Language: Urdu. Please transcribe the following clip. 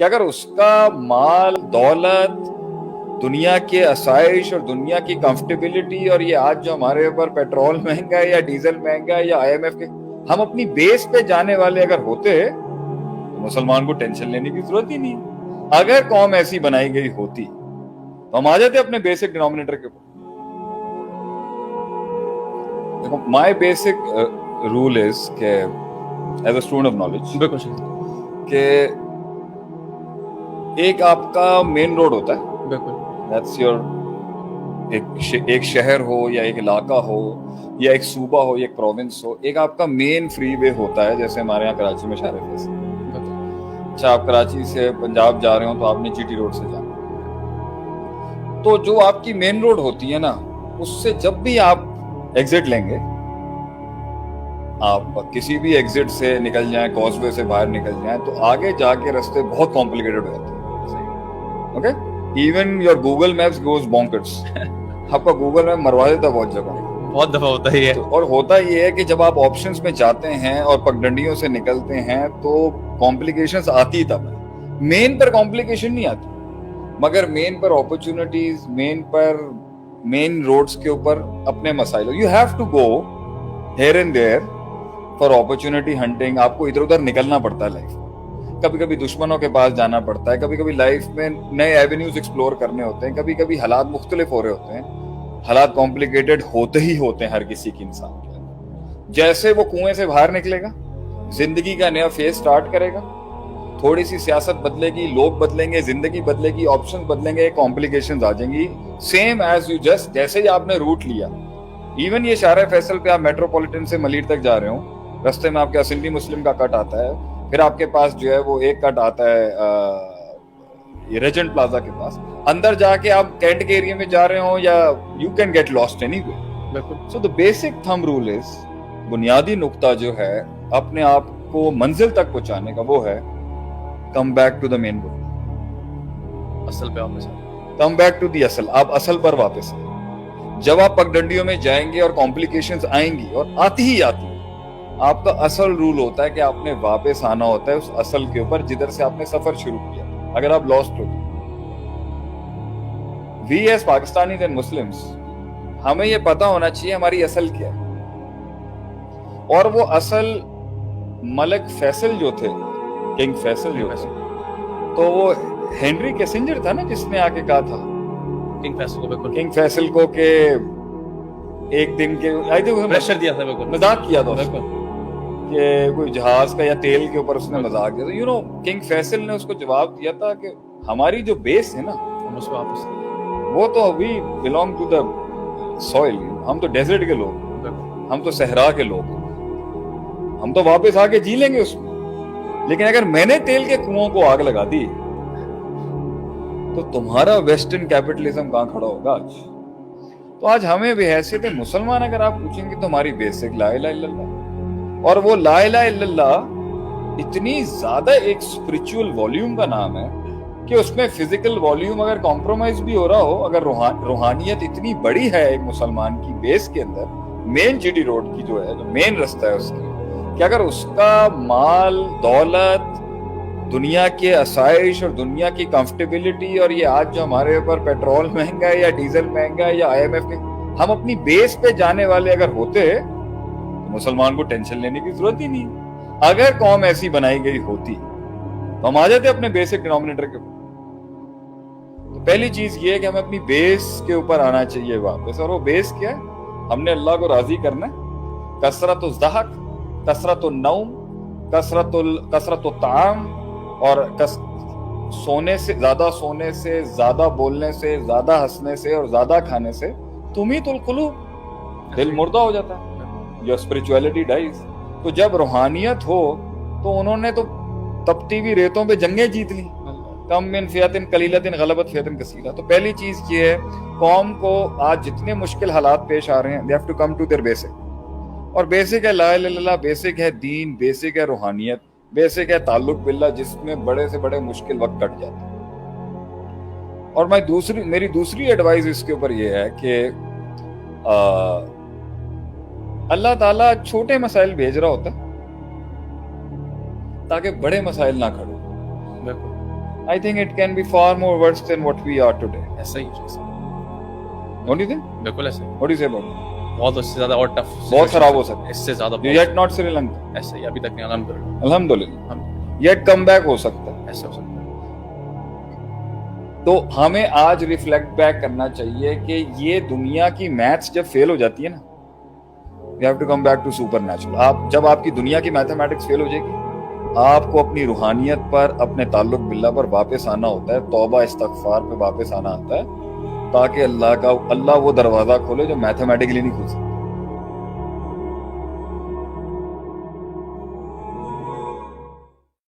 کہ اگر اس کا مال دولت دنیا کے آسائش اور دنیا کی کمفرٹیبلٹی اور یہ آج جو ہمارے اوپر پیٹرول مہنگا ہے یا ڈیزل مہنگا ہے یا IMF کے ہم اپنی بیس پہ جانے والے اگر ہوتے تو مسلمان کو ٹینشن لینے کی ضرورت ہی نہیں. اگر قوم ایسی بنائی گئی ہوتی تو ہم آ جاتے اپنے بیسک ڈینومینیٹر کے اوپر. مائی بیسک رول از کہ as a student of knowledge کہ ایک آپ کا مین روڈ ہوتا ہے, دیٹس یور ایک شہر ہو یا ایک علاقہ ہو یا ایک صوبہ ہو یا ایک پروونس ہو, ایک آپ کا مین فری وے ہوتا ہے. جیسے ہمارے یہاں کراچی میں شارع فیصل, اچھا آپ کراچی سے پنجاب جا رہے ہو تو آپ نے GT روڈ سے جانا, تو جو آپ کی مین روڈ ہوتی ہے نا اس سے جب بھی آپ ایگزٹ لیں گے, آپ کسی بھی ایگزٹ سے نکل جائیں, کاز وے سے باہر نکل جائیں, تو آگے جا کے راستے بہت کمپلیکیٹڈ ہو جاتے ہیں. Okay, even your Google Maps goes bonkers. آپ کا گوگل میپ مروا دیتا ہے بہت جگہ, بہت دفعہ ہوتا ہی ہے. اور ہوتا یہ ہے کہ جب آپ آپشنز میں جاتے ہیں اور پگڈنڈیوں سے نکلتے ہیں تو کمپلیکیشنز آتی تب ہے. مین پر کمپلیکیشن نہیں آتی, مگر مین پر اپرچونٹیز, مین روڈز کے اوپر اپنے مسائل. You have to go here and there for opportunity hunting. آپ کو ادھر ادھر نکلنا پڑتا ہے لائف. کبھی کبھی دشمنوں کے پاس جانا پڑتا ہے, کبھی کبھی لائف میں نئے ایونیوز ایکسپلور کرنے ہوتے ہیں, کبھی کبھی حالات مختلف ہو رہے ہوتے ہیں. حالات کمپلیکیٹڈ ہوتے ہی ہوتے ہیں ہر کسی کی انسان کے. جیسے وہ کنویں سے باہر نکلے گا, زندگی کا نیا فیز سٹارٹ کرے گا, تھوڑی سی سیاست بدلے گی, لوگ بدلیں گے, زندگی بدلے گی, آپشن بدلیں گے, کمپلیکیشنز آ جائیں گی. سیم ایز یو جسٹ جیسے ہی آپ نے روٹ لیا, ایون یہ شارع فیصل پہ آپ میٹروپولیٹن سے ملیر تک جا رہے ہوں, رستے میں آپ کے سندھی مسلم کا کٹ آتا ہے, پھر آپ کے پاس جو ہے وہ ایک کٹ آتا ہے ریجنٹ پلازا کے پاس, اندر جا کے آپ کینٹ کے ایریا میں جا رہے ہوں یا you can get lost anyway. So the basic thumb rule is, بنیادی نقطہ جو ہے اپنے آپ کو منزل تک پہنچانے کا وہ ہے come back to the main road. اصل پہ واپس کم بیک ٹو دی اصل. آپ اصل پر واپس آئیں. جب آپ پگڈنڈیوں میں جائیں گے اور کمپلیکیشنز آئیں گی, اور آتی ہی آتی, آپ کا اصل رول ہوتا ہے کہ آپ نے واپس آنا ہوتا ہے اس اصل کے اوپر جدھر سے آپ نے سفر شروع کیا. اگر آپ لاسٹ ہو, we as Pakistanis and Muslims, ہمیں یہ پتا ہونا چاہیے ہماری اصل کیا ہے. اور وہ اصل ملک فیصل جو تھے, کنگ فیصل جو تھے, تو وہ ہنری کیسنجر تھا نا جس نے آ کے کہا تھا کنگ فیصل کو کہ ایک دن کے پریشر دیا تھا, مذاق کیا تھا کہ کوئی جہاز کا یا تیل کے اوپر اس نے مذاق کیا تھا. یو نو کنگ فیصل نے اس کو جواب دیا تھا کہ ہماری جو بیس ہے نا وہ تو we belong to the soil. ہم تو ڈیزرٹ کے لوگ, ہم تو صحرا کے لوگ, ہم تو واپس آ کے جی لیں گے اس میں. لیکن اگر میں نے تیل کے کنووں کو آگ لگا دی تو تمہارا ویسٹرن کیپٹلزم کہاں کھڑا ہوگا آج. تو آج ہمیں بے حیثیت مسلمان اگر آپ پوچھیں گے تو ہماری بیسک لا الہ الا اللہ, اور وہ لا الہ الا اللہ اتنی زیادہ ایک اسپرچول والیوم کا نام ہے کہ اس میں فزیکل والیوم اگر کمپرومائز بھی ہو رہا ہو, اگر روحانیت اتنی بڑی ہے ایک مسلمان کی بیس کے اندر, مین GT روڈ کی جو ہے, جو مین رستہ ہے اس کی, کہ اگر اس کا مال دولت دنیا کے آسائش اور دنیا کی کمفرٹیبلٹی اور یہ آج جو ہمارے اوپر پیٹرول مہنگا ہے یا ڈیزل مہنگا ہے یا IMF کے ہم اپنی بیس پہ جانے والے اگر ہوتے تو مسلمان کو ٹینشن لینے کی ضرورت ہی نہیں. اگر قوم ایسی بنائی گئی ہوتی تو ہم آ جاتے اپنے بیسک ڈینومینیٹر کے اوپر. تو پہلی چیز یہ ہے کہ ہمیں اپنی بیس کے اوپر آنا چاہیے واپس, اور وہ بیس کیا ہے؟ ہم نے اللہ کو راضی کرنا ہے. کثرت الضحک, کثرت النوم, کثرت الطعام, اور سونے سے, زیادہ بولنے سے, زیادہ ہنسنے سے اور زیادہ کھانے سے تمیت القلوب, دل مردہ ہو جاتا ہے, your spirituality dies. تو جب روحانیت ہو تو انہوں نے تو تپتی ہوئی ریتوں پہ جنگیں جیت لی, کم من فئۃ قلیلۃ غلبت فئۃ کثیرہ. تو پہلی چیز یہ ہے, قوم کو آج جتنے مشکل حالات پیش آ رہے ہیں they have to come to their basic. اور بیسک ہے لا الہ الا اللہ, بیسک ہے دین, بیسک ہے روحانیت, بیسک ہے تعلق باللہ, جس میں بڑے سے بڑے مشکل وقت کٹ جاتے ہیں. اور میری دوسری ایڈوائز اس کے اوپر یہ ہے کہ اللہ تعالیٰ چھوٹے مسائل بھیج رہا ہوتا ہے تاکہ بڑے مسائل نہ کھڑے. I think it can be far more worse than what we are today. ایسا ہی ہے. Don't you think? بالکل ایسا. What do you say about it? بہت اس سے زیادہ اور ٹف, بہت خراب ہو سکتا ہے. اس سے زیادہ Yet not Sri Lanka. ایسا ہی ابھی تک نہیں. الحمدللہ. الحمدللہ. Yet come back ہو سکتا ہے. ایسا ہو سکتا ہے. تو ہمیں آج ریفلیکٹ بیک کرنا چاہیے کہ یہ دنیا کی میتھس جب فیل ہو جاتی ہے نا, you have to come back to supernatural. جب آپ کی دنیا کی میتھمیٹکس فیل ہو جائے گی, آپ کو اپنی روحانیت پر, اپنے تعلق باللہ پر واپس آنا ہوتا ہے, توبہ استغفار پہ واپس آنا آتا ہے, تاکہ اللہ وہ دروازہ کھولے جو میتھمیٹکلی نہیں کھل سکتا.